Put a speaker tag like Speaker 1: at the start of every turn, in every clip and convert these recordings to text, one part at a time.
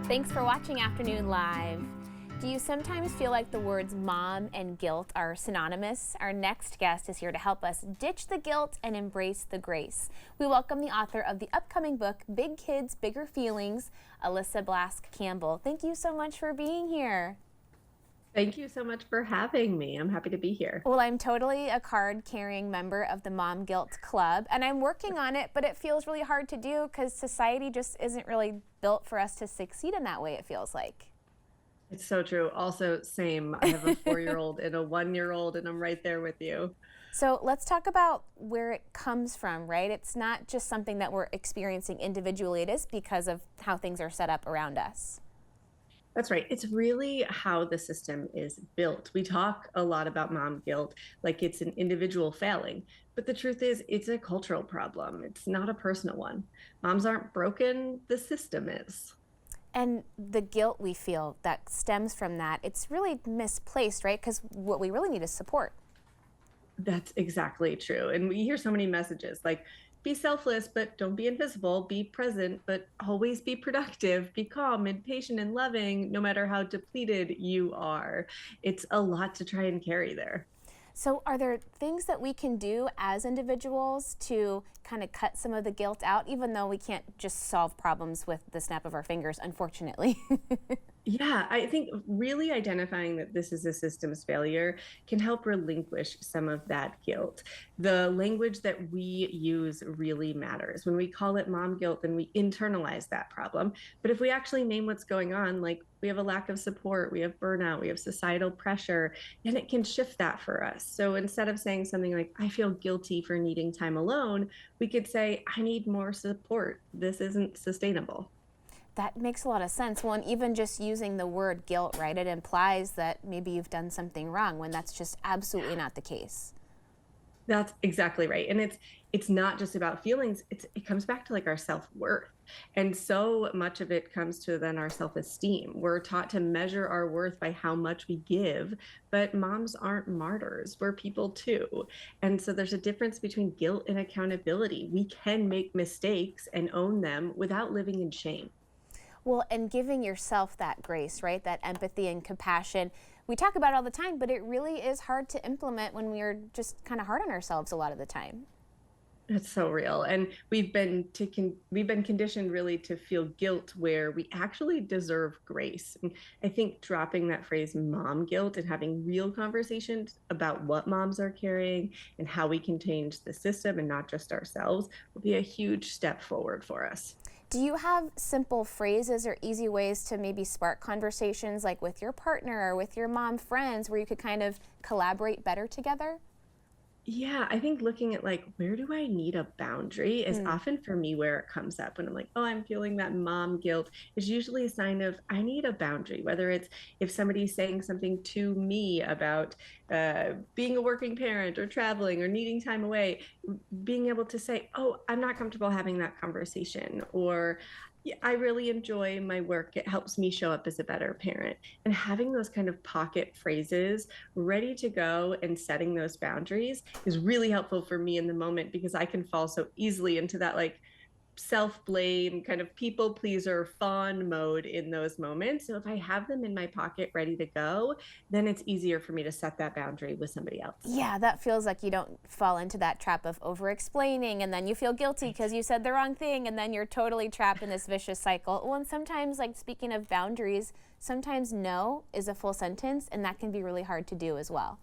Speaker 1: Thanks for watching Afternoon Live. Do you sometimes feel like the words mom and guilt are synonymous? Our next guest is here to help us ditch the guilt and embrace the grace. We welcome the author of the upcoming book, Big Kids, Bigger Feelings, Alyssa Blask Campbell. Thank you so much for being here.
Speaker 2: Thank you so much for having me. I'm happy to be here.
Speaker 1: Well, I'm totally a card-carrying member of the Mom Guilt Club, and I'm working on it, but it feels really hard to do because society just isn't really built for us to succeed in that way, it feels like.
Speaker 2: It's so true. Also, same. I have a 4-year-old and a 1-year-old, and I'm right there with you.
Speaker 1: So let's talk about where it comes from, right? It's not just something that we're experiencing individually. It is because of how things are set up around us.
Speaker 2: That's right. It's really how the system is built. We talk a lot about mom guilt like it's an individual failing, but the truth is, it's a cultural problem. It's not a personal one. Moms aren't broken, the system is.
Speaker 1: And the guilt we feel that stems from that, it's really misplaced, right? Because what we really need is support.
Speaker 2: That's exactly true. And we hear so many messages like, be selfless, but don't be invisible. Be present, but always be productive. Be calm and patient and loving, no matter how depleted you are. It's a lot to try and carry there.
Speaker 1: So are there things that we can do as individuals to kind of cut some of the guilt out, even though we can't just solve problems with the snap of our fingers, unfortunately?
Speaker 2: Yeah, I think really identifying that this is a systems failure can help relinquish some of that guilt. The language that we use really matters. When we call it mom guilt, then we internalize that problem. But if we actually name what's going on, like we have a lack of support, we have burnout, we have societal pressure, then it can shift that for us. So instead of saying something like, I feel guilty for needing time alone, we could say, I need more support. This isn't sustainable.
Speaker 1: That makes a lot of sense. Well, and even just using the word guilt, right, it implies that maybe you've done something wrong when that's just absolutely not the case.
Speaker 2: That's exactly right. And it's not just about feelings. It comes back to like our self-worth. And so much of it comes to then our self-esteem. We're taught to measure our worth by how much we give, but moms aren't martyrs. We're people too. And so there's a difference between guilt and accountability. We can make mistakes and own them without living in shame.
Speaker 1: Well, and giving yourself that grace, right, that empathy and compassion. We talk about it all the time, but it really is hard to implement when we're just kind of hard on ourselves a lot of the time.
Speaker 2: It's so real. And we've been conditioned really to feel guilt where we actually deserve grace. And I think dropping that phrase mom guilt and having real conversations about what moms are carrying and how we can change the system and not just ourselves will be a huge step forward for us.
Speaker 1: Do you have simple phrases or easy ways to maybe spark conversations like with your partner or with your mom friends where you could kind of collaborate better together?
Speaker 2: Yeah, I think looking at like where do I need a boundary is often for me where it comes up when I'm like, oh, I'm feeling that mom guilt is usually a sign of I need a boundary, whether it's if somebody's saying something to me about being a working parent or traveling or needing time away, being able to say, oh, I'm not comfortable having that conversation, or yeah, I really enjoy my work. It helps me show up as a better parent. And having those kind of pocket phrases ready to go and setting those boundaries is really helpful for me in the moment because I can fall so easily into that like self blame, kind of people pleaser, fawn mode in those moments. So if I have them in my pocket ready to go, then it's easier for me to set that boundary with somebody else.
Speaker 1: Yeah, that feels like you don't fall into that trap of over explaining and then you feel guilty because you said the wrong thing and then you're totally trapped in this vicious cycle. Well, and sometimes, like speaking of boundaries, sometimes no is a full sentence and that can be really hard to do as well.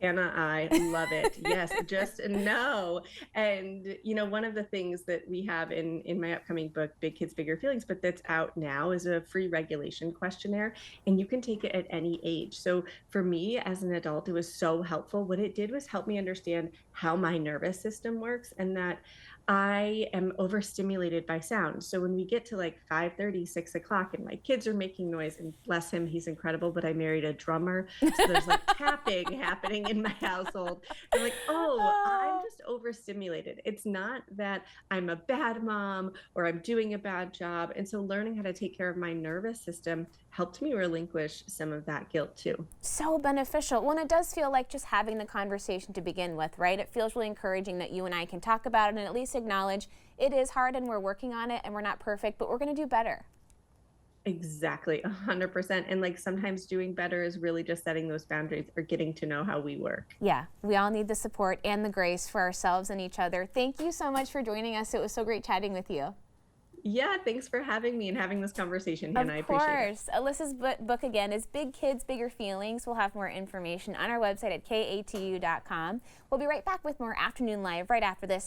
Speaker 2: Anna, I love it. Yes, just no. And one of the things that we have in my upcoming book, Big Kids, Bigger Feelings, but that's out now, is a free regulation questionnaire, and you can take it at any age. So for me as an adult, it was so helpful. What it did was help me understand how my nervous system works and that I am overstimulated by sound. So when we get to like 5:30, 6 o'clock, and my kids are making noise, and bless him, he's incredible, but I married a drummer. So there's like tapping happening in my household. I'm like, oh, I'm just overstimulated. It's not that I'm a bad mom or I'm doing a bad job. And so learning how to take care of my nervous system helped me relinquish some of that guilt too.
Speaker 1: So beneficial. Well, and it does feel like just having the conversation to begin with, right? It feels really encouraging that you and I can talk about it and at least acknowledge it is hard and we're working on it and we're not perfect, but we're going to do better.
Speaker 2: Exactly, 100%. And like sometimes doing better is really just setting those boundaries or getting to know how we work.
Speaker 1: Yeah, we all need the support and the grace for ourselves and each other. Thank you so much for joining us. It was so great chatting with you.
Speaker 2: Yeah, thanks for having me and having this conversation,
Speaker 1: Of
Speaker 2: Hannah. I appreciate it.
Speaker 1: course. Alyssa's book again is Big Kids, Bigger Feelings. We'll have more information on our website at katu.com. We'll be right back with more Afternoon Live right after this.